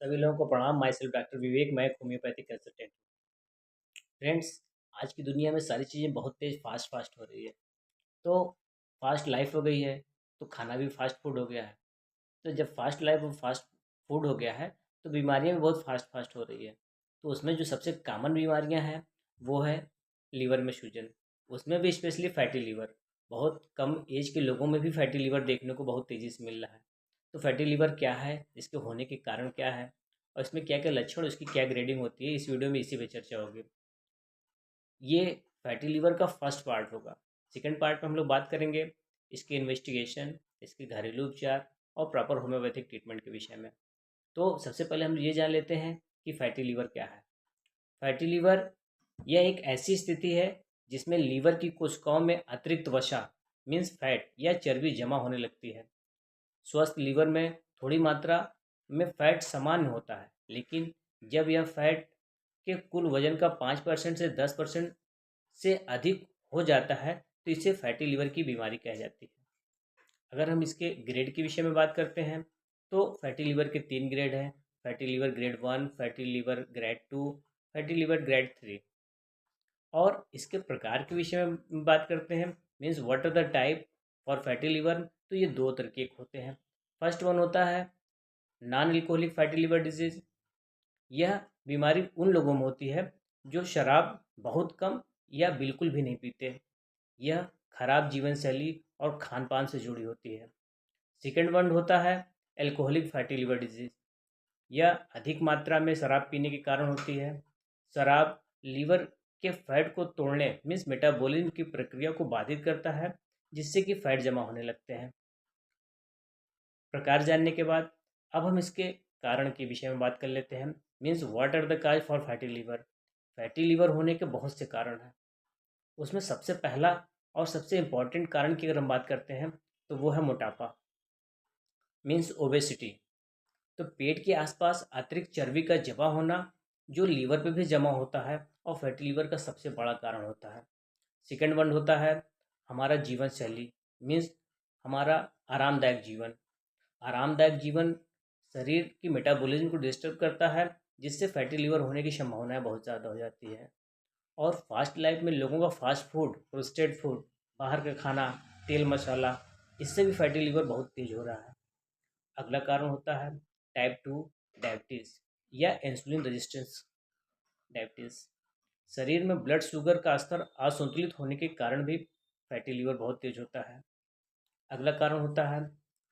सभी लोगों को प्रणाम। माई सेल्फ डॉक्टर विवेक, मैं एक होम्योपैथिक कंसल्टेंट। फ्रेंड्स, आज की दुनिया में सारी चीज़ें बहुत तेज़ फास्ट फास्ट हो रही है। तो फास्ट लाइफ हो गई है, तो खाना भी फास्ट फूड हो गया है। तो जब फास्ट लाइफ और फास्ट फूड हो गया है, तो बीमारियां भी बहुत फास्ट फास्ट हो रही है। तो उसमें जो सबसे कॉमन बीमारियां हैं वो है लीवर में सूजन। उसमें भी स्पेशली फैटी लीवर। बहुत कम एज के लोगों में भी फैटी लीवर देखने को बहुत तेज़ी से मिल रहा है। तो फैटी लीवर क्या है, इसके होने के कारण क्या है, और इसमें क्या क्या लक्षण, उसकी क्या ग्रेडिंग होती है, इस वीडियो में इसी पे चर्चा होगी। ये फैटी लीवर का फर्स्ट पार्ट होगा। सेकंड पार्ट में हम लोग बात करेंगे इसके इन्वेस्टिगेशन, इसके घरेलू उपचार और प्रॉपर होम्योपैथिक ट्रीटमेंट के विषय में। तो सबसे पहले हम ये जान लेते हैं कि फैटी लीवर क्या है। फैटी लीवर यह एक ऐसी स्थिति है जिसमें लीवर की कोशिकाओं में अतिरिक्त वसा मीन्स फैट या चर्बी जमा होने लगती है। स्वस्थ लीवर में थोड़ी मात्रा में फैट सामान्य होता है, लेकिन जब यह फैट के कुल वजन का 5% से 10% से अधिक हो जाता है, तो इसे फैटी लीवर की बीमारी कही जाती है। अगर हम इसके ग्रेड के विषय में बात करते हैं, तो फैटी लीवर के 3 ग्रेड हैं। Fatty liver grade 1, fatty liver grade 2, fatty liver grade 3। और इसके प्रकार के विषय में बात करते हैं, means what are the type for fatty liver. तो ये दो तरह के होते हैं। फर्स्ट वन होता है non alcoholic fatty liver disease. यह बीमारी उन लोगों में होती है जो शराब बहुत कम या बिल्कुल भी नहीं पीते। यह खराब जीवन शैली और खान पान से जुड़ी होती है। सेकेंड वन होता है एल्कोहलिक फैटी लिवर डिजीज। यह अधिक मात्रा में शराब पीने के कारण होती है। शराब लीवर के फैट को तोड़ने मीन्स मेटाबॉलिज्म की प्रक्रिया को बाधित करता है, जिससे कि फैट जमा होने लगते हैं। प्रकार जानने के बाद अब हम इसके कारण के विषय में बात कर लेते हैं, means what are the cause for fatty liver. Fatty liver होने के बहुत से कारण हैं। उसमें सबसे पहला और सबसे इम्पोर्टेंट कारण की अगर हम बात करते हैं, तो वो है मोटापा मीन्स ओबेसिटी। तो पेट के आसपास अतिरिक्त चर्बी का जमा होना, जो लीवर पे भी जमा होता है और फैटी लीवर का सबसे बड़ा कारण होता है। सेकंड वन होता है हमारा जीवन शैली, मीन्स हमारा आरामदायक जीवन। आरामदायक जीवन शरीर की मेटाबॉलिज्म को डिस्टर्ब करता है, जिससे फैटी लीवर होने की संभावनाएं बहुत ज़्यादा हो जाती है। और फास्ट लाइफ में लोगों का फास्ट फूड, प्रोसेस्ड फूड, बाहर का खाना, तेल मसाला, इससे भी फैटी लीवर बहुत तेज हो रहा है। अगला कारण होता है टाइप 2 डायबिटीज़ या इंसुलिन रेजिस्टेंस डायबिटीज़। शरीर में ब्लड शुगर का स्तर असंतुलित होने के कारण भी फैटी लीवर बहुत तेज होता है। अगला कारण होता है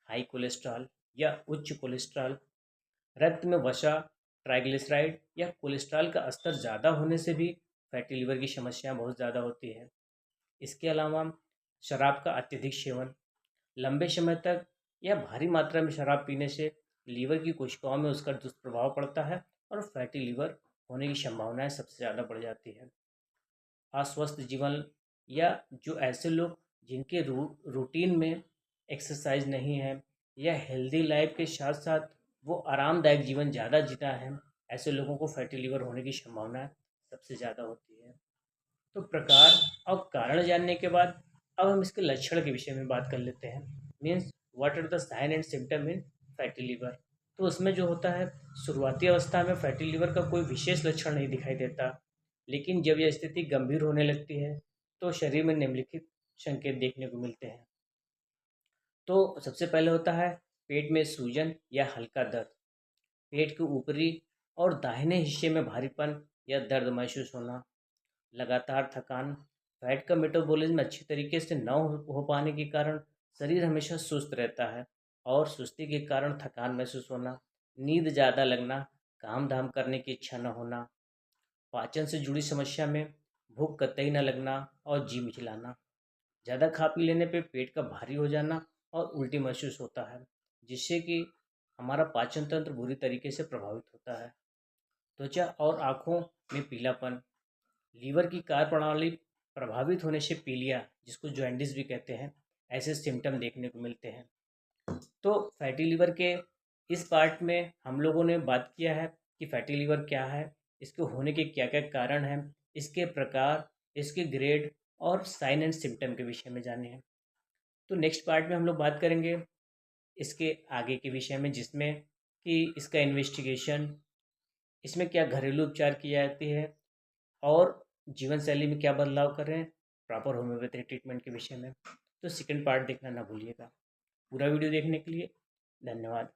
हाई कोलेस्ट्रॉल या उच्च कोलेस्ट्रॉल। रक्त में वसा, ट्राइग्लिसराइड या कोलेस्ट्रॉल का स्तर ज़्यादा होने से भी फैटी लीवर की समस्याएं बहुत ज़्यादा होती है। इसके अलावा शराब का अत्यधिक सेवन, लंबे समय तक या भारी मात्रा में शराब पीने से लीवर की कोशिकाओं में उसका दुष्प्रभाव पड़ता है और फैटी लीवर होने की संभावनाएं सबसे ज़्यादा बढ़ जाती है। अस्वस्थ जीवन या जो ऐसे लोग जिनके रूटीन में एक्सरसाइज नहीं है या हेल्दी लाइफ के साथ साथ वो आरामदायक जीवन ज़्यादा जीता है, ऐसे लोगों को फैटी लिवर होने की संभावना सबसे ज़्यादा होती है। तो प्रकार और कारण जानने के बाद अब हम इसके लक्षण के विषय में बात कर लेते हैं, means what are the sign and symptom in fatty liver. तो उसमें जो होता है, शुरुआती अवस्था में फैटी लिवर का कोई विशेष लक्षण नहीं दिखाई देता, लेकिन जब यह स्थिति गंभीर होने लगती है तो शरीर में निम्नलिखित संकेत देखने को मिलते हैं। तो सबसे पहले होता है पेट में सूजन या हल्का दर्द, पेट के ऊपरी और दाहिने हिस्से में भारीपन या दर्द महसूस होना, लगातार थकान। फैट का मेटाबॉलिज्म अच्छी तरीके से न हो पाने के कारण शरीर हमेशा सुस्त रहता है और सुस्ती के कारण थकान महसूस होना, नींद ज़्यादा लगना, काम धाम करने की इच्छा न होना, पाचन से जुड़ी समस्या में भूख कतई न लगना और जी मिचलाना, ज़्यादा खा पी लेने पे पेट का भारी हो जाना और उल्टी महसूस होता है, जिससे कि हमारा पाचन तंत्र बुरी तरीके से प्रभावित होता है। त्वचा और आँखों में पीलापन, लीवर की कार्यप्रणाली प्रभावित होने से पीलिया, जिसको जॉन्डिस भी कहते हैं, ऐसे सिम्टम देखने को मिलते हैं। तो फैटी लीवर के इस पार्ट में हम लोगों ने बात किया है कि फैटी लीवर क्या है, इसके होने के क्या क्या कारण हैं, इसके प्रकार, इसके ग्रेड और साइन एंड सिम्टम के विषय में जाने हैं। तो नेक्स्ट पार्ट में हम लोग बात करेंगे इसके आगे के विषय में, जिसमें कि इसका इन्वेस्टिगेशन, इसमें क्या घरेलू उपचार की जाती है और जीवन शैली में क्या बदलाव करें प्रॉपर होम्योपैथिक ट्रीटमेंट के विषय में। तो सेकंड पार्ट देखना ना भूलिएगा। पूरा वीडियो देखने के लिए धन्यवाद।